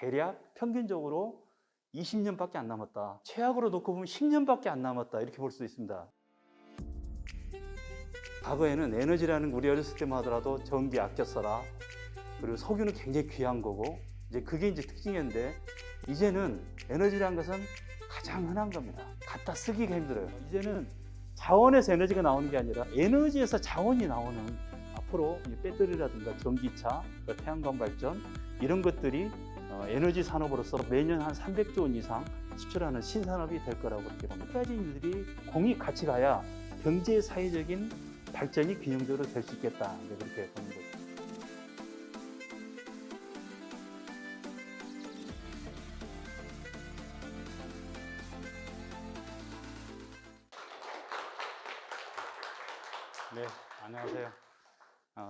대략 평균적으로 20년밖에 안 남았다. 최악으로 놓고 보면 10년밖에 안 남았다. 이렇게 볼 수 있습니다. 과거에는 에너지라는 우리 어렸을 때만 하더라도 전기 아껴 써라. 그리고 석유는 굉장히 귀한 거고 이제 그게 이제 특징이었는데 이제는 에너지라는 것은 가장 흔한 겁니다. 갖다 쓰기가 힘들어요. 이제는 자원에서 에너지가 나오는 게 아니라 에너지에서 자원이 나오는 앞으로 배터리라든가 전기차, 태양광 발전 이런 것들이 에너지 산업으로서 매년 한 300조 원 이상 수출하는 신산업이 될 거라고 그렇게 봅니다. 세 가지 일들이 공이 같이 가야 경제 사회적인 발전이 균형적으로 될 수 있겠다. 그렇게 보는 거죠. 네, 안녕하세요.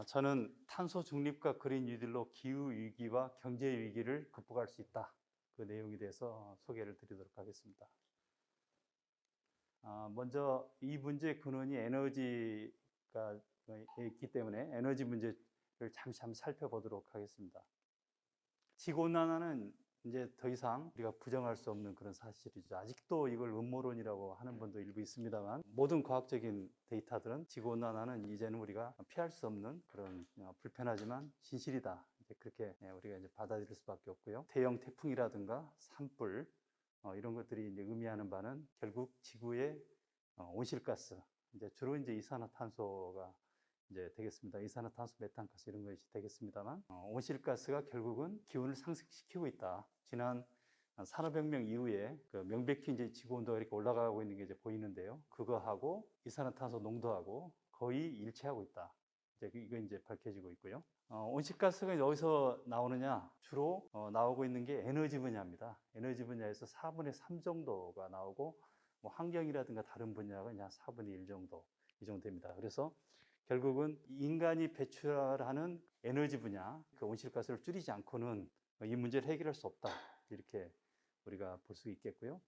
저는 탄소 중립과 그린 뉴딜로 기후 위기와 경제 위기를 극복할 수 있다. 그 내용에 대해서 소개를 드리도록 하겠습니다. 먼저 이 문제의 근원이 에너지가 있기 때문에 에너지 문제를 잠시 한번 살펴보도록 하겠습니다. 지구온난화는 이제 더 이상 우리가 부정할 수 없는 그런 사실이죠. 아직도 이걸 음모론이라고 하는 분도 일부 있습니다만 모든 과학적인 데이터들은 지구온난화는 이제는 우리가 피할 수 없는 그런 불편하지만 진실이다. 이제 그렇게 우리가 이제 받아들일 수밖에 없고요. 대형 태풍이라든가 산불 이런 것들이 이제 의미하는 바는 결국 지구의 온실가스, 이제 주로 이제 이산화탄소가 이제 되겠습니다. 이산화탄소, 메탄가스 이런 것이 되겠습니다만 온실가스가 결국은 기온을 상승시키고 있다. 지난 산업혁명 이후에 그 명백히 이제 지구 온도가 이렇게 올라가고 있는 게 이제 보이는데요. 그거하고 이산화탄소 농도하고 거의 일치하고 있다. 이거 이제 밝혀지고 있고요. 온실가스가 어디서 나오느냐? 주로 나오고 있는 게 에너지 분야입니다. 에너지 분야에서 4분의 3 정도가 나오고 뭐 환경이라든가 다른 분야가 그냥 4분의 1 정도 이 정도 됩니다. 그래서 결국은 인간이 배출하는 에너지 분야, 그 온실가스를 줄이지 않고는 이 문제를 해결할 수 없다. 이렇게 우리가 볼 수 있겠고요.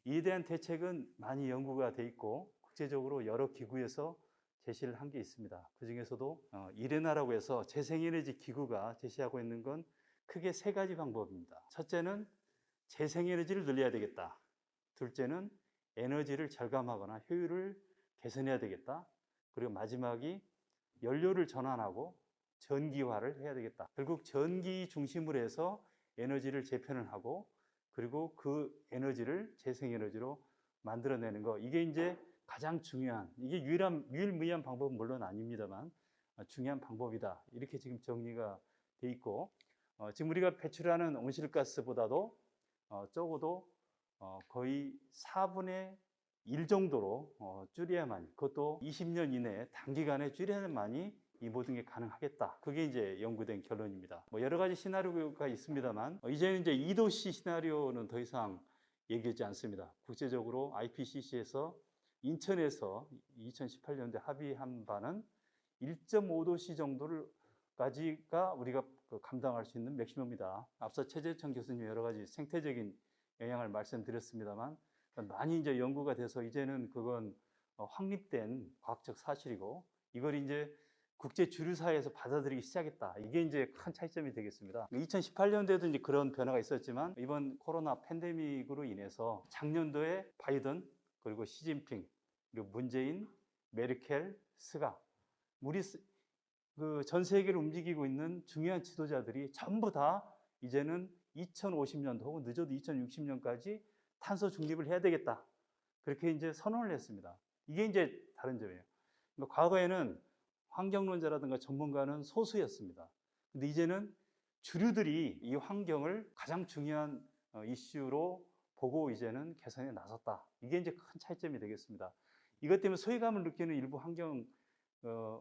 이에 대한 대책은 많이 연구가 돼 있고 국제적으로 여러 기구에서 제시를 한 게 있습니다. 그 중에서도 이레나라고 해서 재생에너지 기구가 제시하고 있는 건 크게 세 가지 방법입니다. 첫째는 재생에너지를 늘려야 되겠다. 둘째는 에너지를 절감하거나 효율을 개선해야 되겠다. 그리고 마지막이 연료를 전환하고 전기화를 해야 되겠다. 결국 전기 중심으로 해서 에너지를 재편을 하고 그리고 그 에너지를 재생에너지로 만들어내는 거. 이게 이제 가장 중요한, 이게 유일무이한 방법은 물론 아닙니다만 중요한 방법이다. 이렇게 지금 정리가 돼 있고 지금 우리가 배출하는 온실가스보다도 적어도 거의 4분의 1 정도로 줄여야만, 그것도 20년 이내에 단기간에 줄여야만이 이 모든 게 가능하겠다. 그게 이제 연구된 결론입니다. 뭐 여러 가지 시나리오가 있습니다만 이제는 이제 2도씨 시나리오는 더 이상 얘기하지 않습니다. 국제적으로 IPCC에서 인천에서 2018년도에 합의한 바는 1.5도씨 정도까지가 우리가 감당할 수 있는 맥시멈이다. 앞서 최재천 교수님 여러 가지 생태적인 영향을 말씀드렸습니다만 많이 이제 연구가 돼서 이제는 그건 확립된 과학적 사실이고 이걸 이제 국제 주류사회에서 받아들이기 시작했다. 이게 이제 큰 차이점이 되겠습니다. 2018년도에도 이제 그런 변화가 있었지만 이번 코로나 팬데믹으로 인해서 작년도에 바이든 그리고 시진핑 그리고 문재인, 메르켈, 스가 우리 그 전 세계를 움직이고 있는 중요한 지도자들이 전부 다 이제는 2050년도 혹은 늦어도 2060년까지 탄소 중립을 해야 되겠다. 그렇게 이제 선언을 했습니다. 이게 이제 다른 점이에요. 그러니까 과거에는 환경론자라든가 전문가는 소수였습니다. 근데 이제는 주류들이 이 환경을 가장 중요한 이슈로 보고 이제는 개선에 나섰다. 이게 이제 큰 차이점이 되겠습니다. 이것 때문에 소외감을 느끼는 일부 환경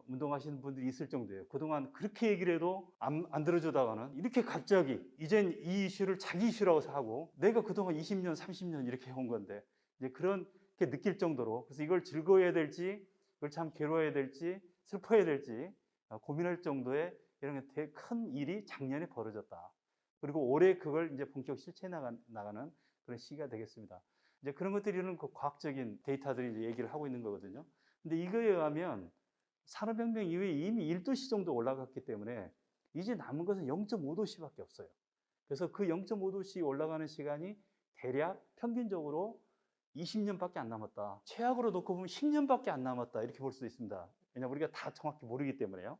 운동하시는 분들이 있을 정도예요. 그동안 그렇게 얘기를 해도 안 들어주다가는 이렇게 갑자기 이젠 이 이슈를 자기 이슈라고 하고 내가 그동안 20년, 30년 이렇게 해온 건데 이제 그렇게 느낄 정도로, 그래서 이걸 즐거워해야 될지 이걸 참 괴로워해야 될지 슬퍼해야 될지 고민할 정도의 이런 큰 일이 작년에 벌어졌다. 그리고 올해 그걸 이제 본격 실천해 나가는 그런 시기가 되겠습니다. 이제 그런 것들이 그 과학적인 데이터들이 이제 얘기를 하고 있는 거거든요. 근데 이거에 의하면 산업혁명 이후에 이미 1도씨 정도 올라갔기 때문에 이제 남은 것은 0.5도씨밖에 없어요. 그래서 그 0.5도씩 올라가는 시간이 대략 평균적으로 20년밖에 안 남았다. 최악으로 놓고 보면 10년밖에 안 남았다. 이렇게 볼 수 있습니다. 왜냐하면 우리가 다 정확히 모르기 때문에요.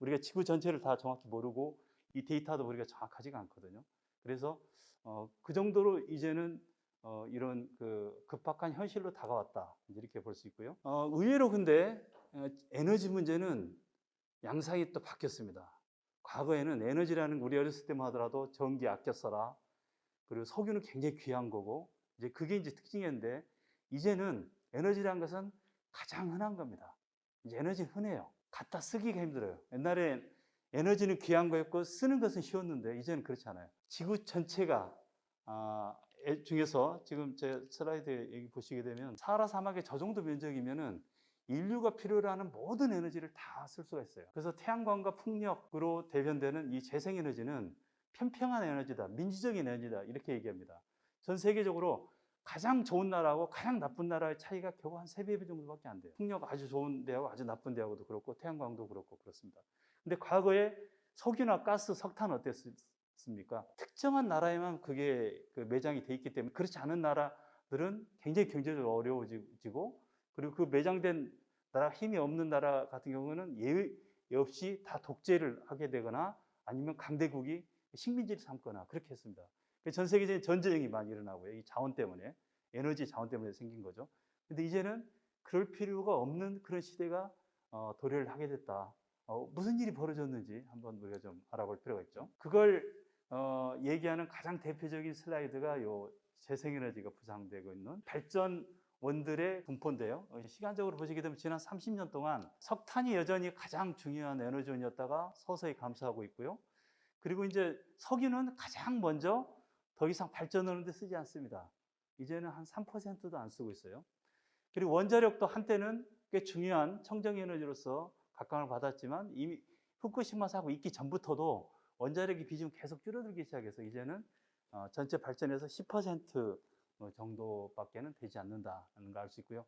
우리가 지구 전체를 다 정확히 모르고 이 데이터도 우리가 정확하지가 않거든요. 그래서 그 정도로 이제는 이런 그 급박한 현실로 다가왔다. 이렇게 볼 수 있고요. 의외로 근데 에너지 문제는 양상이 또 바뀌었습니다. 과거에는 에너지라는 우리 어렸을 때만 하더라도 전기 아껴 써라. 그리고 석유는 굉장히 귀한 거고 이제 그게 이제 특징이었는데 이제는 에너지라는 것은 가장 흔한 겁니다. 이제 에너지는 흔해요. 갖다 쓰기가 힘들어요. 옛날엔 에너지는 귀한 거였고 쓰는 것은 쉬웠는데 이제는 그렇지 않아요. 지구 전체가 중에서 지금 제 슬라이드 여기 보시게 되면 사하라 사막의 저 정도 면적이면은 인류가 필요로 하는 모든 에너지를 다 쓸 수가 있어요. 그래서 태양광과 풍력으로 대변되는 이 재생에너지는 평평한 에너지다, 민주적인 에너지다 이렇게 얘기합니다. 전 세계적으로 가장 좋은 나라하고 가장 나쁜 나라의 차이가 겨우 한 3배 정도밖에 안 돼요. 풍력 아주 좋은 데하고 아주 나쁜 데하고도 그렇고 태양광도 그렇고 그렇습니다. 근데 과거에 석유나 가스, 석탄 어땠습니까? 특정한 나라에만 그게 매장이 돼 있기 때문에 그렇지 않은 나라들은 굉장히 경제적으로 어려워지고 그리고 그 매장된 나라, 힘이 없는 나라 같은 경우는 예외 없이 다 독재를 하게 되거나 아니면 강대국이 식민지를 삼거나 그렇게 했습니다. 전 세계적인 전쟁이 많이 일어나고요. 이 자원 때문에, 에너지 자원 때문에 생긴 거죠. 근데 이제는 그럴 필요가 없는 그런 시대가 도래를 하게 됐다. 무슨 일이 벌어졌는지 한번 우리가 좀 알아볼 필요가 있죠. 그걸 얘기하는 가장 대표적인 슬라이드가 요 재생에너지가 부상되고 있는 발전원들의 분포인데요. 시간적으로 보시게 되면 지난 30년 동안 석탄이 여전히 가장 중요한 에너지원이었다가 서서히 감소하고 있고요. 그리고 이제 석유는 가장 먼저 더 이상 발전하는데 쓰지 않습니다. 이제는 한 3%도 안 쓰고 있어요. 그리고 원자력도 한때는 꽤 중요한 청정에너지로서 각광을 받았지만 이미 후쿠시마 사고 있기 전부터도 원자력의 비중이 계속 줄어들기 시작해서 이제는 전체 발전에서 10% 정도밖에는 되지 않는다는 걸 알 수 있고요.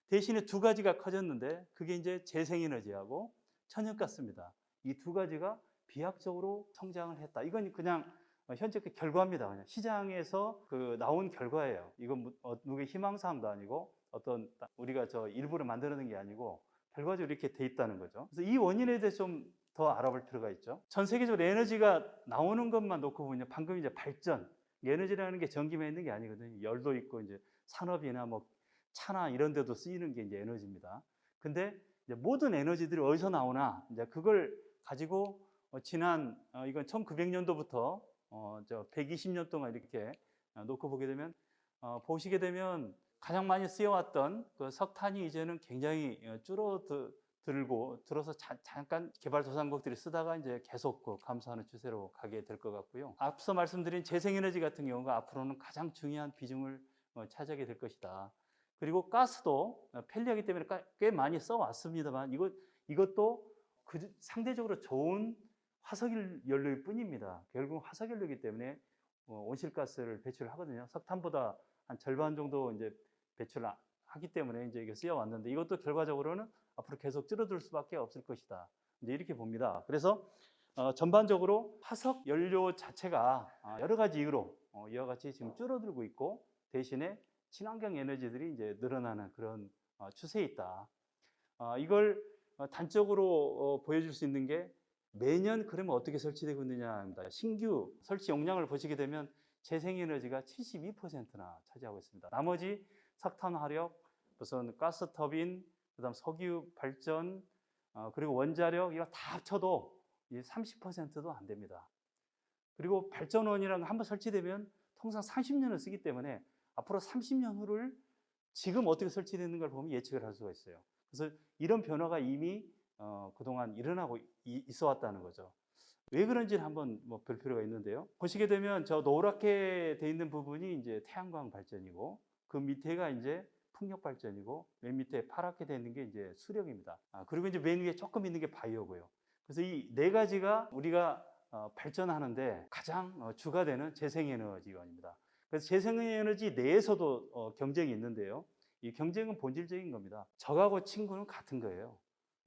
대신에 두 가지가 커졌는데 그게 이제 재생에너지하고 천연가스입니다. 이 두 가지가 비약적으로 성장을 했다. 이건 그냥 현재 그 결과입니다. 그냥 시장에서 나온 결과예요. 이건 누구의 희망사항도 아니고 어떤 우리가 일부러 만들어낸 게 아니고 결과적으로 이렇게 돼 있다는 거죠. 그래서 이 원인에 대해서 좀 더 알아볼 필요가 있죠. 전 세계적으로 에너지가 나오는 것만 놓고 보면 방금 이제 발전, 에너지라는 게 전기만 있는 게 아니거든요. 열도 있고 이제 산업이나 뭐 차나 이런 데도 쓰이는 게 이제 에너지입니다. 근데 이제 모든 에너지들이 어디서 나오나 이제 그걸 가지고 지난 이건 1900년도부터 120년 동안 이렇게 놓고 보게 되면 보시게 되면 가장 많이 쓰여왔던 그 석탄이 이제는 굉장히 줄어들어서 잠깐 개발도상국들이 쓰다가 이제 계속 감소하는 추세로 가게 될 것 같고요. 앞서 말씀드린 재생에너지 같은 경우가 앞으로는 가장 중요한 비중을 차지하게 될 것이다. 그리고 가스도 편리하기 때문에 꽤 많이 써왔습니다만 이것도 상대적으로 좋은 화석연료일 뿐입니다. 결국 화석연료이기 때문에 온실가스를 배출을 하거든요. 석탄보다 한 절반 정도 이제 배출을 하기 때문에 이제 이게 쓰여왔는데 이것도 결과적으로는 앞으로 계속 줄어들 수밖에 없을 것이다. 이제 이렇게 봅니다. 그래서 전반적으로 화석 연료 자체가 여러 가지 이유로 이와 같이 지금 줄어들고 있고 대신에 친환경 에너지들이 이제 늘어나는 그런 추세에 있다. 이걸 단적으로 보여줄 수 있는 게 매년 그러면 어떻게 설치되고 있느냐입니다. 신규 설치 용량을 보시게 되면 재생에너지가 72%나 차지하고 있습니다. 나머지 석탄 화력, 무슨 가스 터빈, 그다음 석유 발전, 그리고 원자력 이거 다 합쳐도 30%도 안 됩니다. 그리고 발전원이라는 거 한번 설치되면 통상 30년을 쓰기 때문에 앞으로 30년 후를 지금 어떻게 설치되는 걸 보면 예측을 할 수가 있어요. 그래서 이런 변화가 이미 그동안 일어나고 있어 왔다는 거죠. 왜 그런지는 한번 볼 필요가 있는데요. 보시게 되면 저 노랗게 돼 있는 부분이 이제 태양광 발전이고 그 밑에가 이제 풍력 발전이고 맨 밑에 파랗게 돼 있는 게 이제 수력입니다. 그리고 이제 맨 위에 조금 있는 게 바이오고요. 그래서 이 네 가지가 우리가 발전하는데 가장 주가 되는 재생에너지원입니다. 그래서 재생에너지 내에서도 경쟁이 있는데요. 이 경쟁은 본질적인 겁니다. 적하고 친구는 같은 거예요.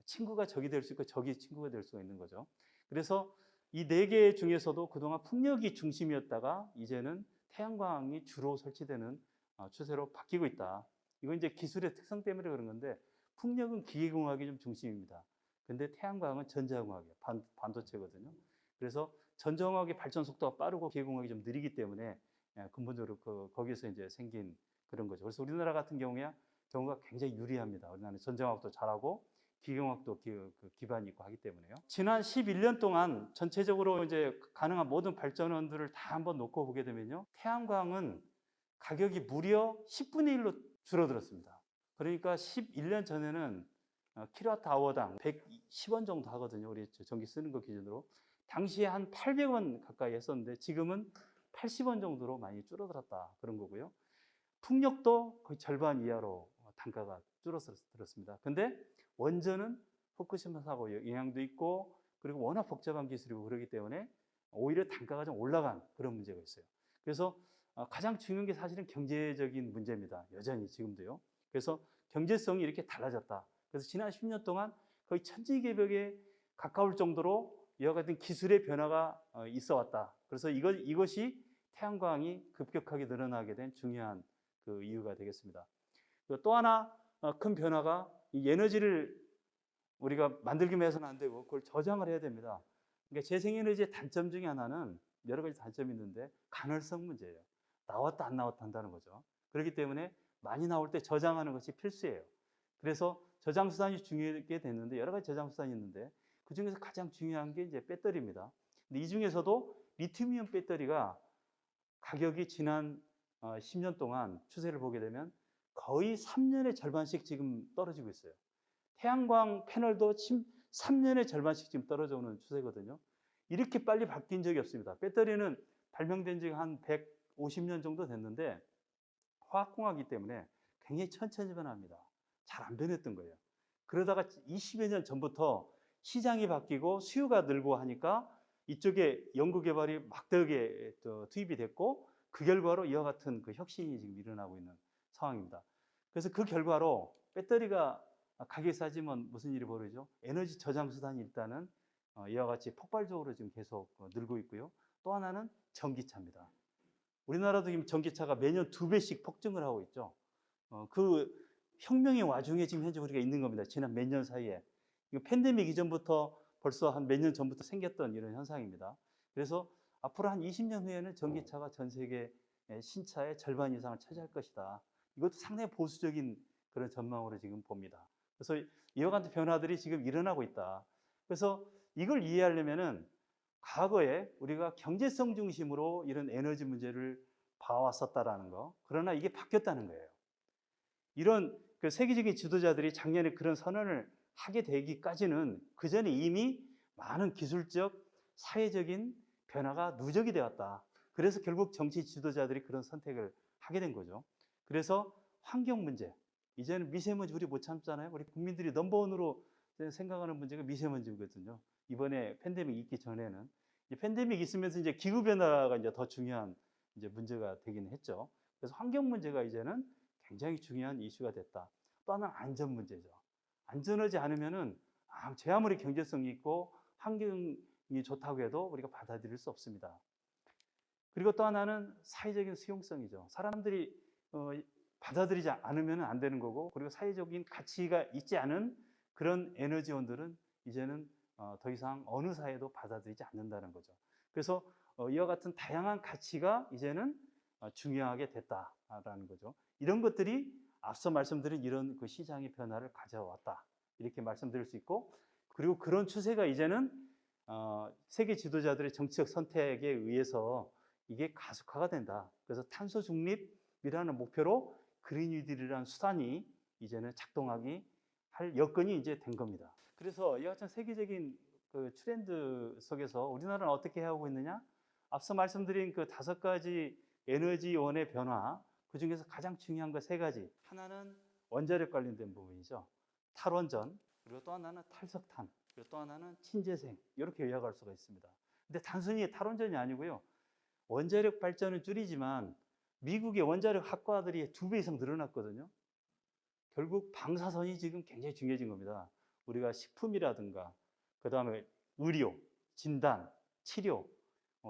친구가 적이 될 수 있고 적이 친구가 될 수가 있는 거죠. 그래서 이 네 개 중에서도 그동안 풍력이 중심이었다가 이제는 태양광이 주로 설치되는 추세로 바뀌고 있다. 이건 이제 기술의 특성 때문에 그런 건데 풍력은 기계공학이 좀 중심입니다. 근데 태양광은 전자공학이에요. 반도체거든요. 그래서 전자공학의 발전 속도가 빠르고 기계공학이 좀 느리기 때문에 근본적으로 거기서 이제 생긴 그런 거죠. 그래서 우리나라 같은 경우가 굉장히 유리합니다. 우리나라는 전자공학도 잘하고 기계공학도 기반이 있고 하기 때문에요. 지난 11년 동안 전체적으로 이제 가능한 모든 발전원들을 다 한번 놓고 보게 되면요. 태양광은 가격이 무려 10분의 1로 줄어들었습니다. 그러니까 11년 전에는 킬로와트아워당 110원 정도 하거든요. 우리 전기 쓰는 거 기준으로. 당시에 한 800원 가까이 했었는데 지금은 80원 정도로 많이 줄어들었다. 그런 거고요. 풍력도 거의 절반 이하로 단가가 줄어들었습니다. 근데 원전은 후쿠시마 사고 영향도 있고 그리고 워낙 복잡한 기술이고 그러기 때문에 오히려 단가가 좀 올라간 그런 문제가 있어요. 그래서 가장 중요한 게 사실은 경제적인 문제입니다. 여전히 지금도요. 그래서 경제성이 이렇게 달라졌다. 그래서 지난 10년 동안 거의 천지개벽에 가까울 정도로 이와 같은 기술의 변화가 있어 왔다. 그래서 이것이 태양광이 급격하게 늘어나게 된 중요한 그 이유가 되겠습니다. 또 하나 큰 변화가 이 에너지를 우리가 만들기만 해서는 안 되고 그걸 저장을 해야 됩니다. 그러니까 재생에너지의 단점 중에 하나는 여러 가지 단점이 있는데 가널성 문제예요. 나왔다 안 나왔다 한다는 거죠. 그렇기 때문에 많이 나올 때 저장하는 것이 필수예요. 그래서 저장 수단이 중요하게 됐는데 여러 가지 저장 수단이 있는데 그 중에서 가장 중요한 게 이제 배터리입니다. 근데 이 중에서도 리튬이온 배터리가 가격이 지난 10년 동안 추세를 보게 되면 거의 3년의 절반씩 지금 떨어지고 있어요. 태양광 패널도 3년의 절반씩 지금 떨어져 오는 추세거든요. 이렇게 빨리 바뀐 적이 없습니다. 배터리는 발명된 지 한 150년 정도 됐는데 화학공학이기 때문에 굉장히 천천히 변합니다. 잘 안 변했던 거예요. 그러다가 20여 년 전부터 시장이 바뀌고 수요가 늘고 하니까 이쪽에 연구개발이 막대하게 투입이 됐고 그 결과로 이와 같은 그 혁신이 지금 일어나고 있는 상황입니다. 그래서 그 결과로 배터리가 가격이 싸지면 무슨 일이 벌어지죠? 에너지 저장 수단이 일단은 이와 같이 폭발적으로 지금 계속 늘고 있고요. 또 하나는 전기차입니다. 우리나라도 지금 전기차가 매년 2배씩 폭증을 하고 있죠. 그 혁명의 와중에 지금 현재 우리가 있는 겁니다. 지난 몇 년 사이에. 이거 팬데믹 이전부터 벌써 한 몇 년 전부터 생겼던 이런 현상입니다. 그래서 앞으로 한 20년 후에는 전기차가 전 세계 신차의 절반 이상을 차지할 것이다. 이것도 상당히 보수적인 그런 전망으로 지금 봅니다. 그래서 이와 같은 변화들이 지금 일어나고 있다. 그래서 이걸 이해하려면은 과거에 우리가 경제성 중심으로 이런 에너지 문제를 봐왔었다라는 거. 그러나 이게 바뀌었다는 거예요. 이런 그 세계적인 지도자들이 작년에 그런 선언을 하게 되기까지는 그 전에 이미 많은 기술적, 사회적인 변화가 누적이 되었다. 그래서 결국 정치 지도자들이 그런 선택을 하게 된 거죠. 그래서 환경 문제, 이제는 미세먼지 우리 못 참잖아요. 우리 국민들이 넘버원으로 생각하는 문제가 미세먼지거든요. 이번에 팬데믹 있기 전에는 이 팬데믹 있으면서 이제 기후 변화가 이제 더 중요한 이제 문제가 되긴 했죠. 그래서 환경 문제가 이제는 굉장히 중요한 이슈가 됐다. 또 하나는 안전 문제죠. 안전하지 않으면은 제 아무리 경제성이 있고 환경이 좋다고 해도 우리가 받아들일 수 없습니다. 그리고 또 하나는 사회적인 수용성이죠. 사람들이 받아들이지 않으면 안 되는 거고, 그리고 사회적인 가치가 있지 않은 그런 에너지원들은 이제는 더 이상 어느 사회도 받아들이지 않는다는 거죠. 그래서 이와 같은 다양한 가치가 이제는 중요하게 됐다라는 거죠. 이런 것들이 앞서 말씀드린 이런 그 시장의 변화를 가져왔다. 이렇게 말씀드릴 수 있고, 그리고 그런 추세가 이제는 세계 지도자들의 정치적 선택에 의해서 이게 가속화가 된다. 그래서 탄소 중립이라는 목표로 그린 뉴딜이라는 수단이 이제는 작동하기 할 여건이 이제 된 겁니다. 그래서 이 같은 세계적인 그 트렌드 속에서 우리나라는 어떻게 해오고 있느냐? 앞서 말씀드린 그 5가지 에너지원의 변화, 그 중에서 가장 중요한 거 3가지. 하나는 원자력 관련된 부분이죠. 탈원전, 그리고 또 하나는 탈석탄, 그리고 또 하나는 친재생. 이렇게 요약할 수가 있습니다. 근데 단순히 탈원전이 아니고요. 원자력 발전은 줄이지만 미국의 원자력 학과들이 2배 이상 늘어났거든요. 결국 방사선이 지금 굉장히 중요해진 겁니다. 우리가 식품이라든가, 그 다음에 의료, 진단, 치료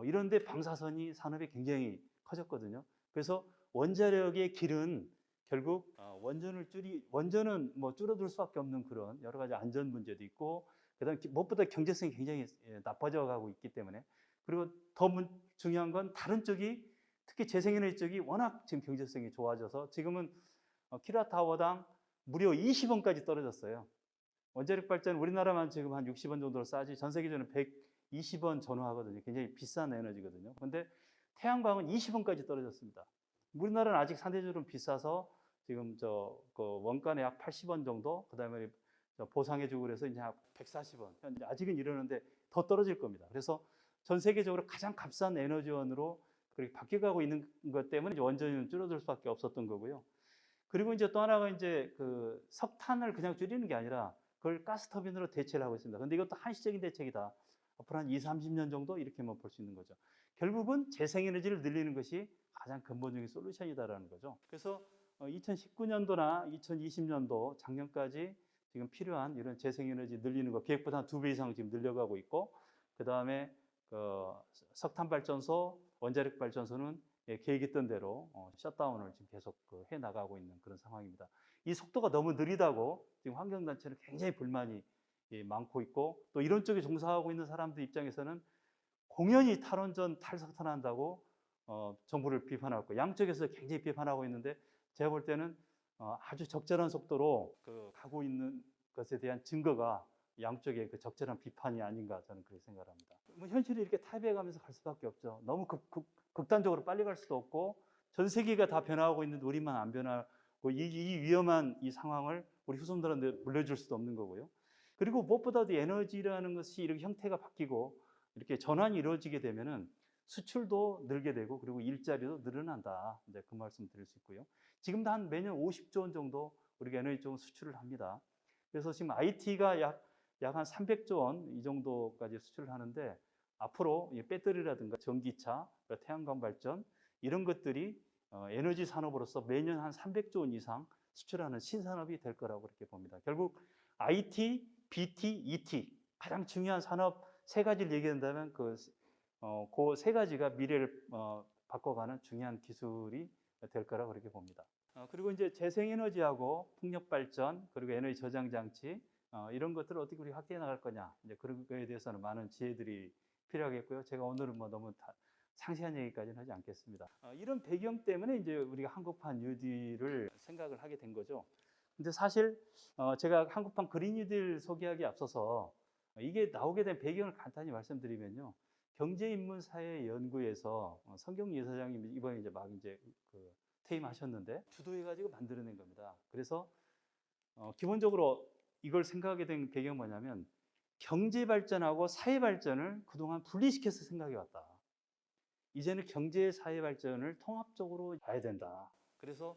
이런 데 방사선이 산업이 굉장히 커졌거든요. 그래서 원자력의 길은 결국 원전은 뭐 줄어들 수밖에 없는 그런 여러 가지 안전 문제도 있고, 그다음에 무엇보다 경제성이 굉장히 나빠져 가고 있기 때문에, 그리고 더 중요한 건 다른 쪽이, 특히 재생에너지 쪽이 워낙 지금 경제성이 좋아져서 지금은 킬로와트아워당 무려 20원까지 떨어졌어요. 원자력 발전 우리나라만 지금 한 60원 정도로 싸지 전 세계적으로 120원 전후하거든요. 굉장히 비싼 에너지거든요. 근데 태양광은 20원까지 떨어졌습니다. 우리나라는 아직 상대적으로 비싸서 지금 그 원가는 약 80원 정도, 그다음에 보상해주고 그래서 이제 약 140원. 현재 아직은 이러는데 더 떨어질 겁니다. 그래서 전 세계적으로 가장 값싼 에너지원으로 그렇게 바뀌어가고 있는 것 때문에 이제 원전은 줄어들 수밖에 없었던 거고요. 그리고 이제 또 하나가 이제 그 석탄을 그냥 줄이는 게 아니라 그걸 가스터빈으로 대체를 하고 있습니다. 근데 이것도 한시적인 대책이다. 앞으로 한 30년 정도 이렇게만 볼 수 있는 거죠. 결국은 재생에너지를 늘리는 것이 가장 근본적인 솔루션이다라는 거죠. 그래서 2019년도나 2020년도 작년까지 지금 필요한 이런 재생에너지 늘리는 거 계획보다 한 2배 이상 지금 늘려가고 있고, 그 다음에 석탄 발전소, 원자력 발전소는 계획했던 대로 셧다운을 지금 계속 해 나가고 있는 그런 상황입니다. 이 속도가 너무 느리다고 지금 환경단체는 굉장히 불만이 많고 있고, 또 이런 쪽에 종사하고 있는 사람들 입장에서는 공연히 탈원전 탈석탄한다고 정부를 비판하고, 양쪽에서 굉장히 비판하고 있는데, 제가 볼 때는 아주 적절한 속도로 가고 있는 것에 대한 증거가 양쪽의 그 적절한 비판이 아닌가, 저는 그렇게 생각합니다. 뭐 현실이 이렇게 타협해가면서 갈 수밖에 없죠. 너무 극단적으로 빨리 갈 수도 없고, 전 세계가 다 변화하고 있는데 우리만 안 변하고, 이 위험한 이 상황을 우리 후손들한테 물려줄 수도 없는 거고요. 그리고 무엇보다도 에너지라는 것이 이렇게 형태가 바뀌고 이렇게 전환이 이루어지게 되면은 수출도 늘게 되고, 그리고 일자리도 늘어난다. 이제 그 말씀 드릴 수 있고요. 지금도 한 매년 50조 원 정도 우리가 에너지 쪽은 수출을 합니다. 그래서 지금 IT가 약 한 300조 원 이 정도까지 수출을 하는데, 앞으로 배터리라든가 전기차, 태양광 발전 이런 것들이 에너지 산업으로서 매년 한 300조 원 이상 수출하는 신산업이 될 거라고 그렇게 봅니다. 결국 IT, BT, ET 가장 중요한 산업 세 가지를 얘기한다면 그 세 가지가 미래를 바꿔가는 중요한 기술이 될 거라고 그렇게 봅니다. 그리고 이제 재생에너지하고 풍력발전, 그리고 에너지 저장 장치 이런 것들을 어떻게 우리가 확대해 나갈 거냐, 이제 그런 거에 대해서는 많은 지혜들이 필요하겠고요. 제가 오늘은 뭐 너무 상세한 얘기까지는 하지 않겠습니다. 이런 배경 때문에 이제 우리가 한국판 뉴딜을 생각을 하게 된 거죠. 근데 사실 제가 한국판 그린 뉴딜 소개하기에 앞서서 이게 나오게 된 배경을 간단히 말씀드리면요. 경제인문사회 연구에서 성경 이사장님이 이번에 이제 막 이제 퇴임하셨는데 주도해가지고 만들어낸 겁니다. 그래서 기본적으로 이걸 생각하게 된 배경은 뭐냐면, 경제 발전하고 사회 발전을 그동안 분리시켜서 생각해 왔다. 이제는 경제 사회 발전을 통합적으로 봐야 된다. 그래서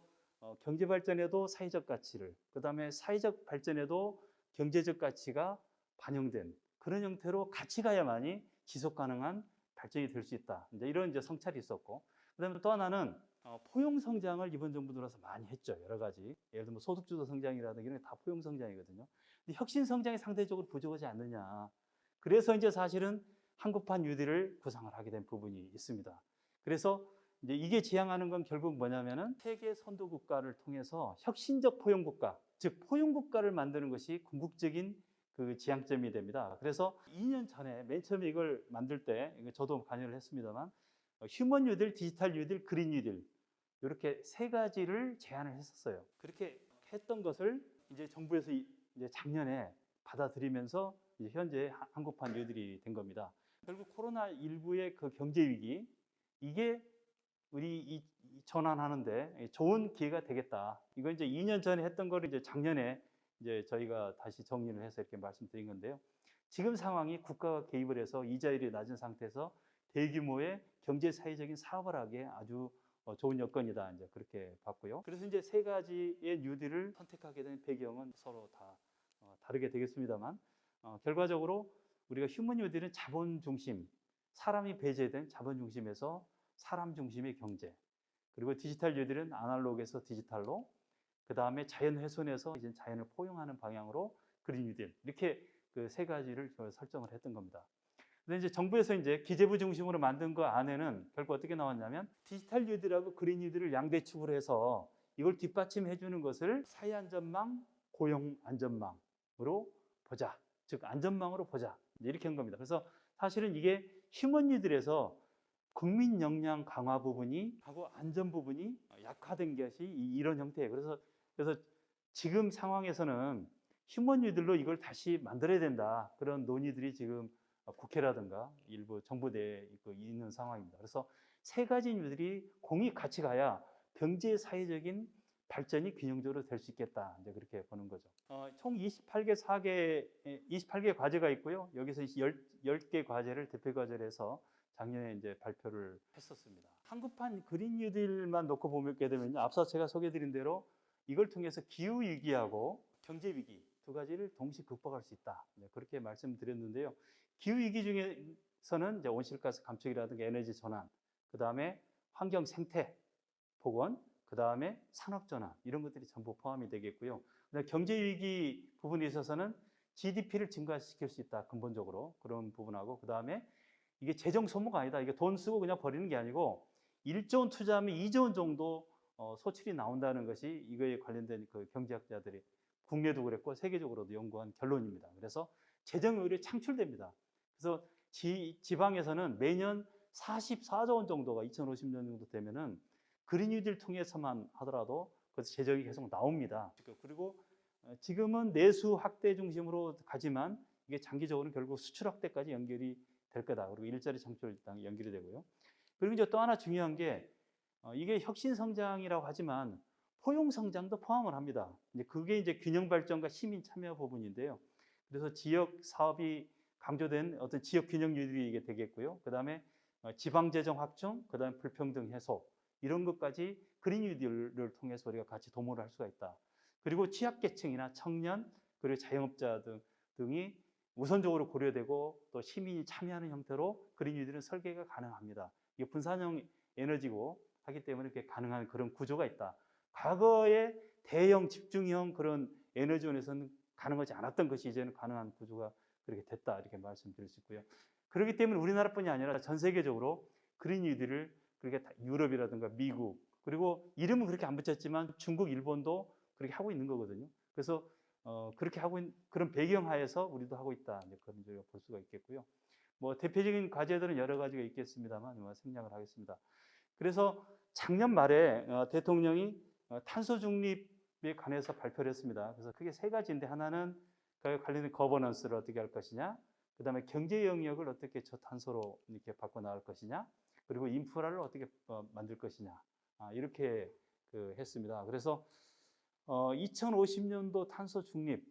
경제 발전에도 사회적 가치를, 그다음에 사회적 발전에도 경제적 가치가 반영된 그런 형태로 같이 가야만이 지속 가능한 발전이 될 수 있다. 이런 성찰이 있었고, 그다음에 또 하나는 포용 성장을 이번 정부 들어서 많이 했죠. 여러 가지. 예를 들면 소득주도 성장이라든가 이런 게 다 포용 성장이거든요. 근데 혁신 성장이 상대적으로 부족하지 않느냐. 그래서 이제 사실은 한국판 뉴딜을 구상을 하게 된 부분이 있습니다. 그래서 이제 이게 지향하는 건 결국 뭐냐면은 세계 선도 국가를 통해서 혁신적 포용 국가, 즉 포용 국가를 만드는 것이 궁극적인 그 지향점이 됩니다. 그래서 2년 전에 맨 처음에 이걸 만들 때 저도 관여를 했습니다만, 휴먼 뉴딜, 디지털 뉴딜, 그린 뉴딜 이렇게 세 가지를 제안을 했었어요. 그렇게 했던 것을 이제 정부에서 이제 작년에 받아들이면서 이제 현재 한국판 뉴딜이 된 겁니다. 결국 코로나19의 그 경제 위기, 이게 우리 이 전환하는데 좋은 기회가 되겠다. 이거 이제 2년 전에 했던 거를 이제 작년에 이제 저희가 다시 정리를 해서 이렇게 말씀드린 건데요. 지금 상황이 국가가 개입을 해서 이자율이 낮은 상태에서 대규모의 경제 사회적인 사업을 하기에 아주 좋은 여건이다. 이제 그렇게 봤고요. 그래서 이제 세 가지의 뉴딜을 선택하게 된 배경은 서로 다 다르게 되겠습니다만, 결과적으로 우리가 휴먼 뉴딜은 자본 중심, 사람이 배제된 자본 중심에서 사람 중심의 경제, 그리고 디지털 뉴딜은 아날로그에서 디지털로, 그 다음에 자연 훼손에서 이제 자연을 포용하는 방향으로 그린 뉴딜, 이렇게 그 세 가지를 설정을 했던 겁니다. 근데 이제 정부에서 이제 기재부 중심으로 만든 거 안에는 결국 어떻게 나왔냐면 디지털 뉴딜하고 그린 뉴딜을 양대축으로 해서 이걸 뒷받침해 주는 것을 사회 안전망, 고용 안전망으로 보자. 즉 안전망으로 보자. 이렇게 한 겁니다. 그래서 사실은 이게 휴먼 뉴딜에서 국민 역량 강화 부분이 하고 안전 부분이 약화된 것이 이런 형태예요. 그래서 지금 상황에서는 휴먼 뉴딜로 이걸 다시 만들어야 된다. 그런 논의들이 지금 국회라든가 일부 정부 내에 있는 상황입니다. 그래서 세 가지 뉴딜이 공이 같이 가야 경제 사회적인 발전이 균형적으로 될 수 있겠다. 이제 그렇게 보는 거죠. 총 28개 과제가 있고요. 여기서 10개 과제를 대표 과제를 해서 작년에 이제 발표를 했었습니다. 한국판 그린 뉴딜만 놓고 보게 되면요. 앞서 제가 소개드린 대로 이걸 통해서 기후 위기하고 경제 위기 두 가지를 동시 극복할 수 있다. 네, 그렇게 말씀드렸는데요. 기후 위기 중에서는 이제 온실가스 감축이라든가 에너지 전환, 그 다음에 환경 생태 복원, 그 다음에 산업 전환 이런 것들이 전부 포함이 되겠고요. 경제 위기 부분에 있어서는 GDP를 증가시킬 수 있다. 근본적으로 그런 부분하고 그 다음에 이게 재정 소모가 아니다. 이게 돈 쓰고 그냥 버리는 게 아니고 1조 원 투자하면 2조 원 정도 소출이 나온다는 것이 이거에 관련된 그 경제학자들이 국내도 그랬고 세계적으로도 연구한 결론입니다. 그래서 재정 의뢰 창출됩니다. 그래서 지방에서는 매년 44조 원 정도가 2050년 정도 되면은 그린 뉴딜 통해서만 하더라도 그 재정이 계속 나옵니다. 그리고 지금은 내수 확대 중심으로 가지만 이게 장기적으로는 결국 수출 확대까지 연결이 될 거다. 그리고 일자리 창출 연결이 되고요. 그리고 이제 또 하나 중요한 게 이게 혁신 성장이라고 하지만 포용 성장도 포함을 합니다. 이제 그게 이제 균형 발전과 시민 참여 부분인데요. 그래서 지역 사업이 강조된 어떤 지역 균형 유지가 이게 되겠고요. 그다음에 지방 재정 확충, 그다음에 불평등 해소 이런 것까지 그린 뉴딜을 통해서 우리가 같이 도모를 할 수가 있다. 그리고 취약계층이나 청년 그리고 자영업자 등이 우선적으로 고려되고 또 시민이 참여하는 형태로 그린 뉴딜은 설계가 가능합니다. 이게 분산형 에너지고 하기 때문에 그게 가능한 그런 구조가 있다. 과거에 대형 집중형 그런 에너지원에서는 가능하지 않았던 것이 이제는 가능한 구조가 그렇게 됐다 이렇게 말씀드릴 수 있고요. 그렇기 때문에 우리나라뿐이 아니라 전 세계적으로 그린 뉴딜을 그렇게 유럽이라든가 미국 그리고 이름은 그렇게 안 붙였지만 중국, 일본도 그렇게 하고 있는 거거든요. 그래서 그렇게 하고 있는 그런 배경하에서 우리도 하고 있다 그런 저희가 볼 수가 있겠고요. 뭐 대표적인 과제들은 여러 가지가 있겠습니다만 생략을 하겠습니다. 그래서 작년 말에 대통령이 탄소 중립에 관해서 발표를 했습니다. 그래서 크게 세 가지인데 하나는 그 관련된 거버넌스를 어떻게 할 것이냐, 그 다음에 경제 영역을 어떻게 저탄소로 이렇게 바꿔 나갈 것이냐, 그리고 인프라를 어떻게 만들 것이냐 이렇게 했습니다. 그래서 2050년도 탄소 중립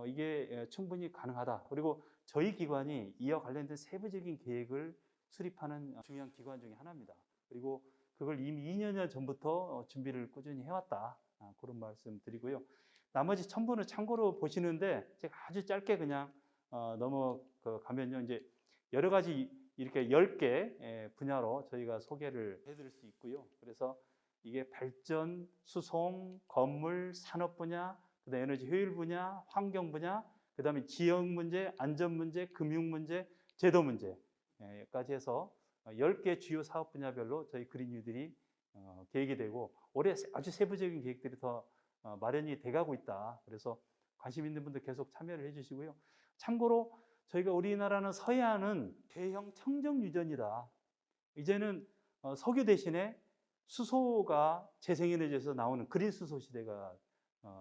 이게 충분히 가능하다. 그리고 저희 기관이 이와 관련된 세부적인 계획을 수립하는 중요한 기관 중에 하나입니다. 그리고 그걸 이미 2년 전부터 준비를 꾸준히 해왔다. 그런 말씀 드리고요. 나머지 첨부는 참고로 보시는데 제가 아주 짧게 그냥 넘어가면요. 이제 여러 가지 이렇게 10개 분야로 저희가 소개를 해드릴 수 있고요. 그래서 이게 발전, 수송, 건물, 산업 분야, 그다음에 에너지 효율 분야, 환경 분야, 그다음에 지역 문제, 안전 문제, 금융 문제, 제도 문제까지 해서 10개 주요 사업 분야별로 저희 그린 뉴딜이 계획이 되고 올해 아주 세부적인 계획들이 더 마련이 돼가고 있다. 그래서 관심 있는 분들 계속 참여를 해주시고요. 참고로 저희가 우리나라는 서해안은 대형 청정 유전이다. 이제는 석유 대신에 수소가 재생에너지에서 나오는 그린 수소 시대가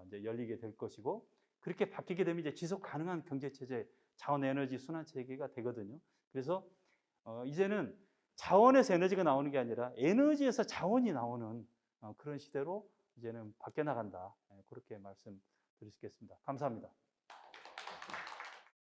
이제 열리게 될 것이고 그렇게 바뀌게 되면 이제 지속 가능한 경제 체제, 자원 에너지 순환 체계가 되거든요. 그래서 이제는 자원에서 에너지가 나오는 게 아니라 에너지에서 자원이 나오는 그런 시대로 이제는 바뀌어 나간다. 그렇게 말씀드릴 수 있겠습니다. 감사합니다.